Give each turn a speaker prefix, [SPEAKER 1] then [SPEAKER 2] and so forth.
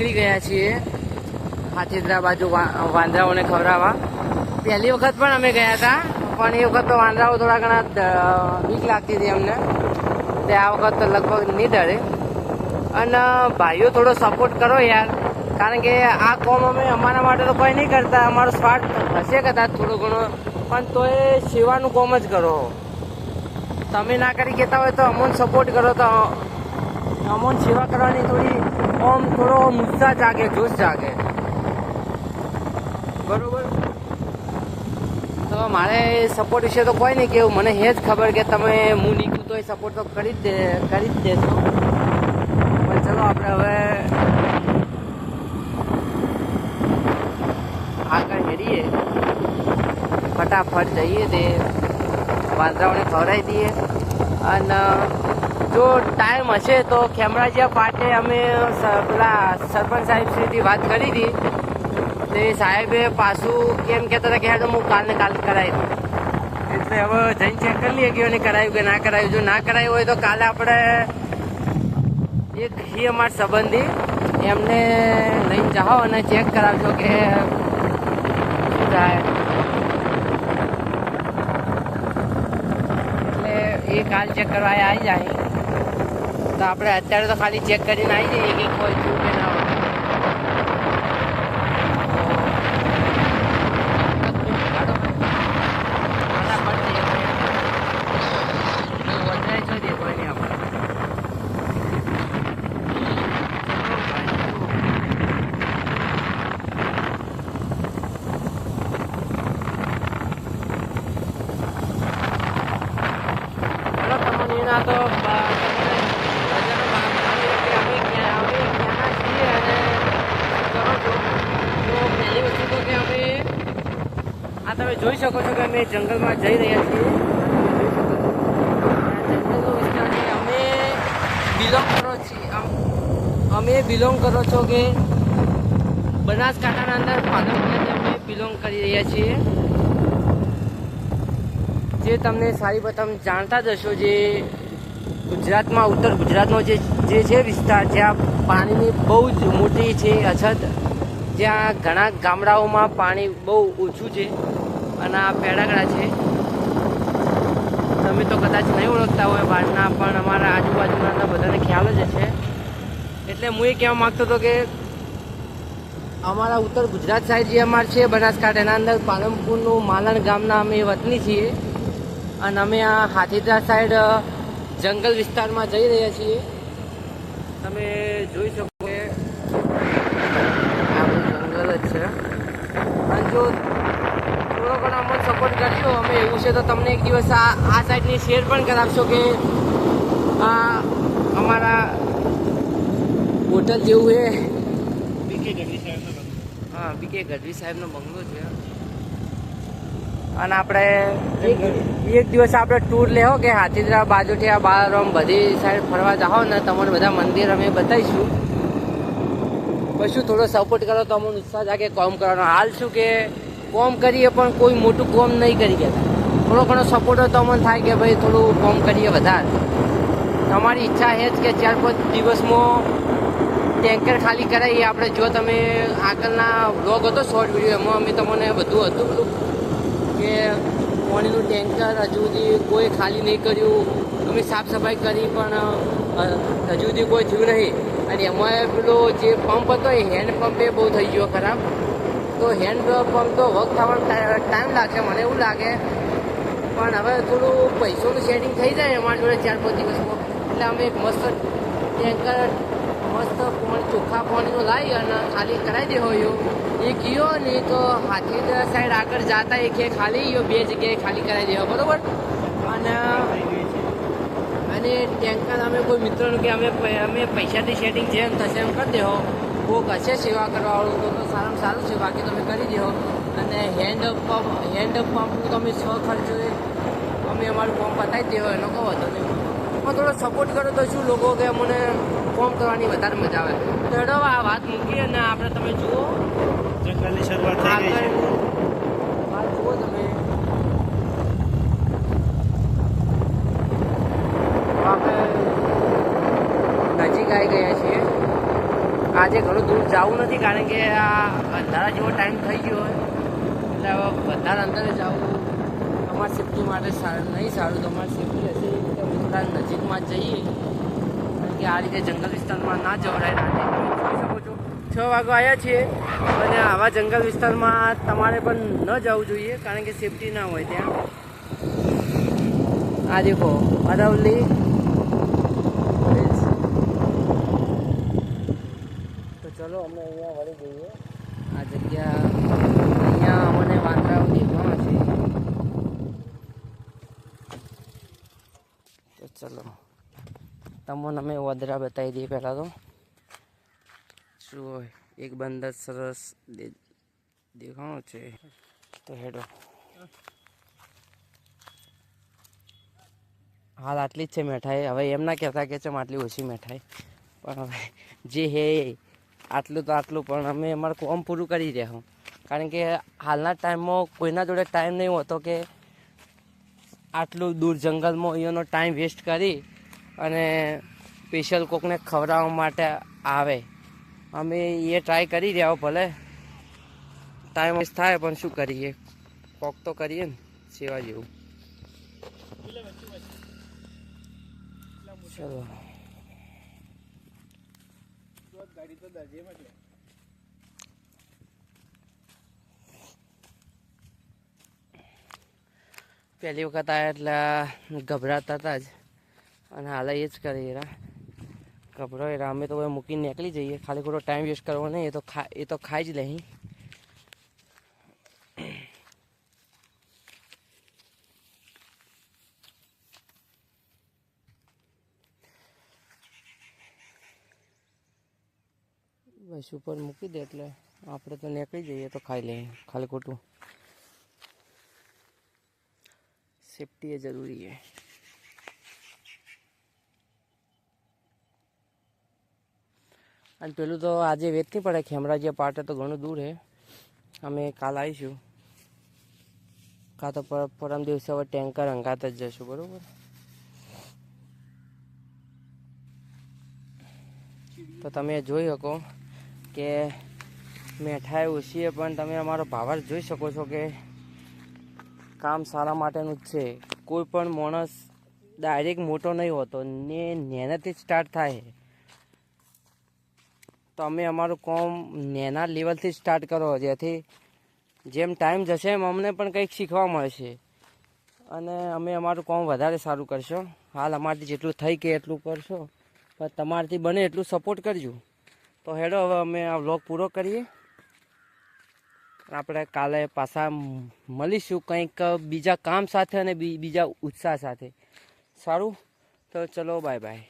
[SPEAKER 1] નીકળી ગયા છીએ હાથીદરા બાજુ વાંદરાઓને ખવડાવવા. પહેલી વખત પણ અમે ગયા હતા, પણ એ વખત તો વાંદરાઓ થોડા ઘણા બીક લાગતી હતી અમને. તે આ વખત તો લગભગ નહીં ડરે. અને ભાઈઓ થોડો સપોર્ટ કરો યાર, કારણ કે આ કોમ અમે અમારા માટે તો કોઈ નહીં કરતા, અમારો સ્વાર્થ હશે કદાચ થોડો ઘણો, પણ તો એ સેવાનું કોમ જ કરો. તમે ના કરી કહેતા હોય તો અમોને સપોર્ટ કરો, તો અમોને સેવા કરવાની થોડો ઉત્સાહ જાગે, જોશ જાગે. બરોબર. તો મારે સપોર્ટ વિશે તો કોઈ નહીં કેવું, મને એ જ ખબર કે તમે હું નીકળું તો એ સપોર્ટ તો કરી જ દેશો. પણ ચલો આપણે હવે આગળ હેડીએ, ફટાફટ જઈએ, તે વાંદરાઓને ખવડાવી દઈએ. અને જો ટાઈમ હશે તો ખેમરાજીયા પાટે અમે પેલા સરપંચ સાહેબ શ્રીથી વાત કરી હતી, તે સાહેબે પાછું કેમ કહેતા હતા કે હેડો હું કાલ કરાવી દઉં. એટલે હવે જઈને ચેક કરી લઈએ કે એને કરાવ્યું કે ના કરાવ્યું. જો ના કરાવ્યું હોય તો કાલે આપણે એક એ અમારા સંબંધી એમને લઈને જાઓ અને ચેક કરાવજો કે શું થાય. એટલે એ કાલ ચેક કરવા આવી જાય તો આપણે અત્યારે તો ખાલી ચેક કરીને આવી જઈએ કે કોઈ થયું કે ના હોય. તો પહેલી વસ્તુ તો કે અમે આ તમે જોઈ શકો છો કે અમે જંગલમાં જઈ રહ્યા છીએ. જંગલનો વિસ્તાર છે. અમે બિલોંગ કરો છો કે બનાસકાંઠાના અંદર પાલનપુરથી અમે બિલોંગ કરી રહ્યા છીએ. જે તમને સારી પ્રથમ જાણતા જ હશો, જે ગુજરાતમાં ઉત્તર ગુજરાતનો જે છે વિસ્તાર, જ્યાં પાણીની બહુ જ મોટી છે અછત, જ્યાં ઘણા ગામડાઓમાં પાણી બહુ ઓછું છે. અને આ પેડાગડા છે. તમે તો કદાચ નહીં ઓળખતા હોય બહારના, પણ અમારા આજુબાજુના અંદર બધાને ખ્યાલ જ હશે. એટલે હું એ કહેવા માગતો હતો કે અમારા ઉત્તર ગુજરાત સાઈડ જે અમારે છે બનાસકાંઠાના અંદર પાલનપુરનું માલણ ગામના અમે વતની છીએ. અને અમે આ હાથીદરા સાઈડ જંગલ વિસ્તારમાં જઈ રહ્યા છીએ. તમે જોઈ શકો કે આ જંગલ જ છે. અને જો થોડો ઘણો અમને સપોર્ટ કરજો, અમે એવું છે તો તમને એક દિવસ આ સાઈડની શેર પણ કરાવશો કે આ અમારા હોટલ જેવું છે. બીકે ગઢવી સાહેબનો બંગલો છે. અને આપણે એક દિવસ આપણે ટૂર લેવો કે હાથીદરા બાજુથી આ બાર બધી સાઈડ ફરવા જાઓ ને, તમને બધા મંદિર અમે બતાવીશું. પછી થોડો સપોર્ટ કરો તો અમને ઉત્સાહ જાગે કોમ કરવાનો. હાલ શું કે કોમ કરીએ પણ કોઈ મોટું કોમ નહીં કરી કહેતા. થોડો ઘણો સપોર્ટ હોય તો અમને થાય કે ભાઈ થોડું કોમ કરીએ વધારે. તમારી ઈચ્છા એ જ કે 4-5 દિવસમાં ટેન્કર ખાલી કરાવીએ આપણે. જો તમે આગળના બ્લોગ હતો શોર્ટ વિડીયો, એમાં અમે તમને બધું હતું પેલું કે પાણીનું ટેન્કર હજુ સુધી કોઈ ખાલી નહીં કર્યું. અમે સાફ સફાઈ કરી પણ હજુ સુધી કોઈ થયું નહીં. અને એમાં પેલો જે પંપ હતો એ હેન્ડ પંપ એ બહુ થઈ ગયો ખરાબ. તો હેન્ડ પંપ તો વર્ક થવાનો ટાઈમ લાગશે મને એવું લાગે. પણ હવે થોડું પૈસાનું સેટિંગ થઈ જાય અમારી જોડે 4-5 દિવસમાં, એટલે અમે એક મસ્ત ટેન્કર મસ્ત ચોખ્ખા પાણીનો લાવી અને ખાલી કરાવી દે હોય. એક યો નહીં તો હાથીદરા સાઈડ આગળ જતા એક ખાલી યો 2 જગ્યાએ ખાલી કરાવી દેવા. બરાબર. અને ટેન્કર અમે કોઈ મિત્રોને કે અમે પૈસાથી સેટિંગ જેમ થશે એમ કરી દેવો. કોઈક હશે સેવા કરવાવાળું તો સારામાં સારું છે, બાકી તમે કરી દેવો. અને હેન્ડ પંપનું તમે ખર્ચો અમે અમારું ફોર્મ બતાવી દેવો, એનો કહો હતો નહીં. પણ થોડો સપોર્ટ કરો તો શું લોકો કે અમને ફોર્મ કરવાની વધારે મજા આવે. તો હેડો આ વાત મૂકી અને આપણે તમે જુઓ
[SPEAKER 2] જંગલની શરૂઆત થઈ ગઈ છે.
[SPEAKER 1] વાત જુઓ તમે. આપણે નજીક આવી ગયા છીએ. આજે ઘણું દૂર જવું નથી, કારણ કે આ અંધારા જેવો ટાઈમ થઈ ગયો હોય એટલે હવે વધારે અંદરે જવું તમારી સેફટી માટે સારું નહીં. સારું તમારી સેફટી હશે તો થોડા નજીકમાં જ જઈએ, કારણ કે આ રીતે જંગલ વિસ્તારમાં ના જવડાય. રાતે જોઈ શકો છો 6 વાગે આવ્યા છીએ અને આવા જંગલ વિસ્તારમાં તમારે પણ ન જવું જોઈએ, કારણ કે સેફટી ના હોય ત્યાં. આ દેખો અરવલ્લી. તો ચલો અમે અહીંયા વળી જઈએ. આ જગ્યા અહીંયા અમને વાંદરાઓ દેખવાના છે. તો ચલો તમને અમે વદરા બતાવી દઈએ. પહેલાં તો શું હોય, એક બંદર સરસ દેખાણો છે. તો હેડો, હાલ આટલી જ છે મીઠાઈ. હવે એમ ના કહેતા કે ચમ આટલી ઓછી મીઠાઈ, પણ હવે જે હે આટલું તો આટલું. પણ અમે અમારું કામ પૂરું કરી રહ્યા હું, કારણ કે હાલના ટાઈમમાં કોઈના જોડે ટાઈમ નહીં હોતો કે આટલું દૂર જંગલમાં એનો ટાઈમ વેસ્ટ કરી અને સ્પેશિયલ કોકને ખવડાવવા માટે આવે. અમે એ ટ્રાય કરી રહ્યા, ભલે ટાઈમ વેસ્ટ થાય પણ શું કરીએ, કોક તો કરીએ ને સેવા જેવું. ચલો પહેલી વખત આવ્યા એટલે ગભરાતા હતા જ, અને હાલ એ જ કરી રહ્યા ગભરાય. અમે તો મૂકીને નીકળી જઈએ, ખાલી ખોટો ટાઈમ વેસ્ટ કરવો નહીં. એ તો ખાઈ જ લઈ. બસ ઉપર મૂકી દે એટલે આપણે તો નીકળી જઈએ, તો ખાઈ લઈએ. ખાલી ખોટું સેફટી એ જરૂરી છે. અને પેલું તો આજે વેચ નહીં પડે, ખેમરાજીયા પાટે તો ઘણું દૂર છે. અમે કાલ આવીશું, કાં તો પરમ દિવસે હવે ટેન્કર હંગાત જ જશું. બરાબર, તો તમે જોઈ શકો કે મીઠાઈ ઓછી છે, પણ તમે અમારો ભાવાર જોઈ શકો છો કે કામ સારા માટેનું જ છે. કોઈ પણ માણસ ડાયરેક્ટ મોટો નહીં હોતો ને, નેનાથી સ્ટાર્ટ થાય. તો અમે અમારું કામ નેના લેવલથી સ્ટાર્ટ કરો, જેથી જેમ ટાઈમ જશે એમ અમને પણ કંઈક શીખવા મળશે અને અમે અમારું કામ વધારે સારું કરશો. હાલ અમારાથી જેટલું થઈ કે એટલું કરશો, પણ તમારાથી બને એટલું સપોર્ટ કરજો. તો હેડો હવે અમે આ વ્લોગ પૂરો કરીએ. આપણે કાલે પાછા મળીશું કંઈક બીજા કામ સાથે અને બીજા ઉત્સાહ સાથે. સારું, તો ચલો બાય બાય.